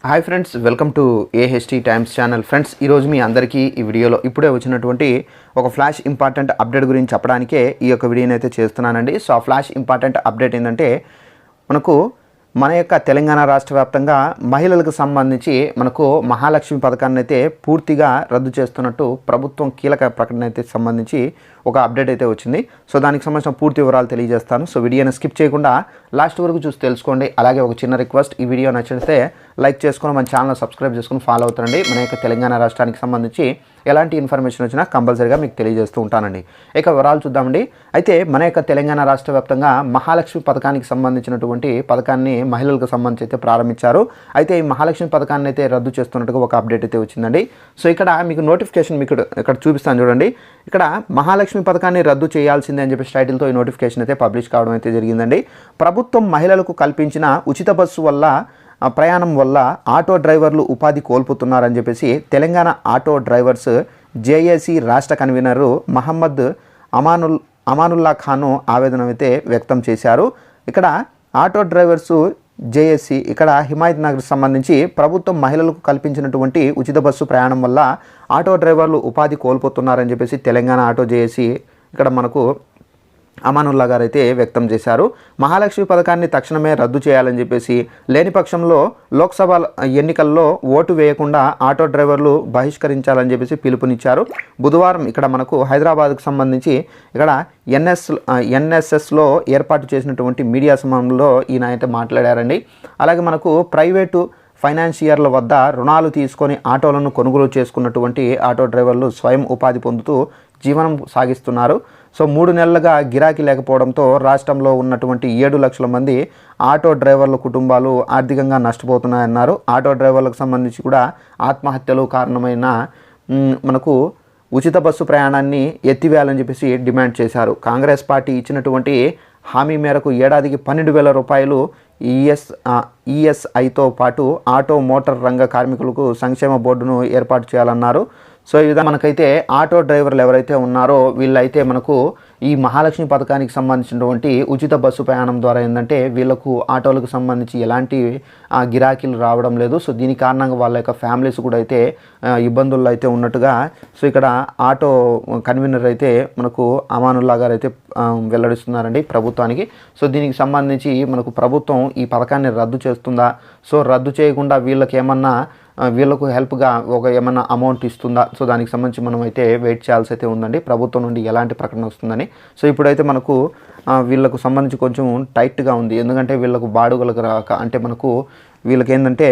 Hi friends, welcome to AHT times channel. Friends, ఈరోజు మీ అందరికీ ఈ వీడియోలో ఇప్పుడే వచ్చినటువంటి ఒక ఫ్లాష్ ఇంపార్టెంట్ అప్డేట్ గురించి చెప్పడానికే ఈ యొక్క వీడియోని అయితే చేస్తున్నానండి. సో ఆ ఫ్లాష్ ఇంపార్టెంట్ అప్డేట్ ఏంటంటే మనకు మన యొక్క తెలంగాణ రాష్ట్ర వ్యాప్తంగా మహిళలకు సంబంధించి మనకు మహాలక్ష్మి పథకాన్ని అయితే పూర్తిగా రద్దు చేస్తున్నట్టు ప్రభుత్వం కీలక ప్రకటన అయితే సంబంధించి ఒక అప్డేట్ అయితే వచ్చింది. సో దానికి సంబంధించిన పూర్తి వివరాలు తెలియజేస్తాను. సో వీడియోని స్కిప్ చేయకుండా లాస్ట్ వరకు చూసి తెలుసుకోండి. అలాగే ఒక చిన్న రిక్వెస్ట్, ఈ వీడియో నచ్చితే లైక్ చేసుకొని మన ఛానల్ సబ్స్క్రైబ్ చేసుకుని ఫాలో అవుతానండి. మన యొక్క తెలంగాణ రాష్ట్రానికి సంబంధించి ఎలాంటి ఇన్ఫర్మేషన్ వచ్చినా కంపల్సరీగా మీకు తెలియజేస్తూ ఉంటానండి. ఇక వివరాలు చూద్దామండి. అయితే మన యొక్క తెలంగాణ రాష్ట్ర వ్యాప్తంగా మహాలక్ష్మి పథకానికి సంబంధించినటువంటి పథకాన్ని మహిళలకు సంబంధించి అయితే ప్రారంభించారు. అయితే ఈ మహాలక్ష్మి పథకాన్ని అయితే రద్దు చేస్తున్నట్టుగా ఒక అప్డేట్ అయితే వచ్చిందండి. సో ఇక్కడ మీకు నోటిఫికేషన్ మీకు ఇక్కడ చూపిస్తాను చూడండి. ఇక్కడ మహాలక్ష్మి పథకాన్ని రద్దు చేయాల్సిందే అని చెప్పి టైటిల్తో ఈ నోటిఫికేషన్ అయితే పబ్లిష్ కావడం అయితే జరిగిందండి. ప్రభుత్వం మహిళలకు కల్పించిన ఉచిత బస్సు వల్ల ప్రయాణం వల్ల ఆటో డ్రైవర్లు ఉపాధి కోల్పోతున్నారని చెప్పేసి తెలంగాణ ఆటో డ్రైవర్స్ జేఏసీ రాష్ట్ర కన్వీనరు మహమ్మద్ అమానుల్లా ఖాను ఆవేదన అయితే వ్యక్తం చేశారు. ఇక్కడ ఆటో డ్రైవర్స్ జేఏసీ ఇక్కడ హిమాయత్ నగర్ సంబంధించి ప్రభుత్వం మహిళలకు కల్పించినటువంటి ఉచిత బస్సు ప్రయాణం వల్ల ఆటో డ్రైవర్లు ఉపాధి కోల్పోతున్నారని చెప్పేసి తెలంగాణ ఆటో జేఏసీ ఇక్కడ మనకు అమానుల్లా గారు అయితే వ్యక్తం చేశారు. మహాలక్ష్మి పథకాన్ని తక్షణమే రద్దు చేయాలని చెప్పేసి, లేని పక్షంలో లోక్సభ ఎన్నికల్లో ఓటు వేయకుండా ఆటో డ్రైవర్లు బహిష్కరించాలని చెప్పేసి పిలుపునిచ్చారు. బుధవారం ఇక్కడ మనకు హైదరాబాద్కు సంబంధించి ఇక్కడ ఎన్ఎస్ఎస్లో ఏర్పాటు చేసినటువంటి మీడియా సమావేశంలో ఈయన అయితే మాట్లాడారండి. అలాగే మనకు ప్రైవేటు ఫైనాన్షియర్ల వద్ద రుణాలు తీసుకొని ఆటోలను కొనుగోలు చేసుకున్నటువంటి ఆటో డ్రైవర్లు స్వయం ఉపాధి పొందుతూ జీవనం సాగిస్తున్నారు. సో 3 నెలలుగా గిరాకీ లేకపోవడంతో రాష్ట్రంలో ఉన్నటువంటి 7 లక్షల మంది ఆటో డ్రైవర్ల కుటుంబాలు ఆర్థికంగా నష్టపోతున్నాయన్నారు. ఆటో డ్రైవర్లకు సంబంధించి కూడా ఆత్మహత్యలు కారణమైన మనకు ఉచిత బస్సు ప్రయాణాన్ని ఎత్తివేయాలని చెప్పేసి డిమాండ్ చేశారు. కాంగ్రెస్ పార్టీ ఇచ్చినటువంటి హామీ మేరకు ఏడాదికి 12,000 రూపాయలు ఈఎస్ఐతో పాటు ఆటో మోటార్ రంగ కార్మికులకు సంక్షేమ బోర్డును ఏర్పాటు చేయాలన్నారు. సో ఈ విధంగా మనకైతే ఆటో డ్రైవర్లు ఎవరైతే ఉన్నారో వీళ్ళైతే మనకు ఈ మహాలక్ష్మి పథకానికి సంబంధించినటువంటి ఉచిత బస్సు ప్రయాణం ద్వారా ఏంటంటే వీళ్ళకు ఆటోలకు సంబంధించి ఎలాంటి గిరాకీలు రావడం లేదు. సో దీని కారణంగా వాళ్ళ యొక్క ఫ్యామిలీస్ కూడా అయితే ఇబ్బందుల్లో అయితే ఉన్నట్టుగా సో ఇక్కడ ఆటో కన్వీనర్ అయితే మనకు అమానుల్లా గారు అయితే వెల్లడిస్తున్నారండి ప్రభుత్వానికి. సో దీనికి సంబంధించి మనకు ప్రభుత్వం ఈ పథకాన్ని రద్దు చేస్తుందా, సో రద్దు చేయకుండా వీళ్ళకు హెల్ప్గా ఏమన్నా అమౌంట్ ఇస్తుందా, సో దానికి సంబంధించి మనం అయితే వెయిట్ చేయాల్సి అయితే ఉందండి. ప్రభుత్వం నుండి ఎలాంటి ప్రకటన వస్తుందని. సో ఇప్పుడైతే మనకు వీళ్ళకు సంబంధించి కొంచెం టైట్గా ఉంది. ఎందుకంటే వీళ్ళకు బాడుగలకు రాక అంటే మనకు వీళ్ళకి ఏంటంటే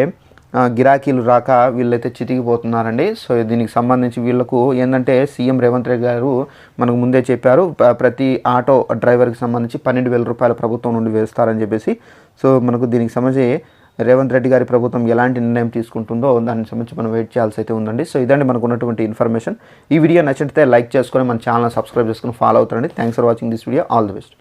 గిరాకీలు రాక వీళ్ళైతే చితికిపోతున్నారండి. సో దీనికి సంబంధించి వీళ్ళకు ఏంటంటే సీఎం రేవంత్ రెడ్డి గారు మనకు ముందే చెప్పారు, ప్రతి ఆటో డ్రైవర్కి సంబంధించి 12,000 రూపాయలు ప్రభుత్వం నుండి వేస్తారని చెప్పేసి. సో మనకు దీనికి సంబంధించి రేవంత్ రెడ్డి గారి ప్రభుత్వం ఎలాంటి నిర్ణయం తీసుకుంటుందో దానికి సంబంధించి మనం వెయిట్ చేయాల్సి అయితే ఉందండి. సో ఇదండి మనకు ఉన్నటువంటి ఇన్ఫర్మేషన్. ఈ వీడియో నచ్చితే లైక్ చేసుకొని మన ఛానల్ సబ్స్క్రైబ్ చేసుకొని ఫాలో అవుతారండి. Thanks for watching this video. All the best.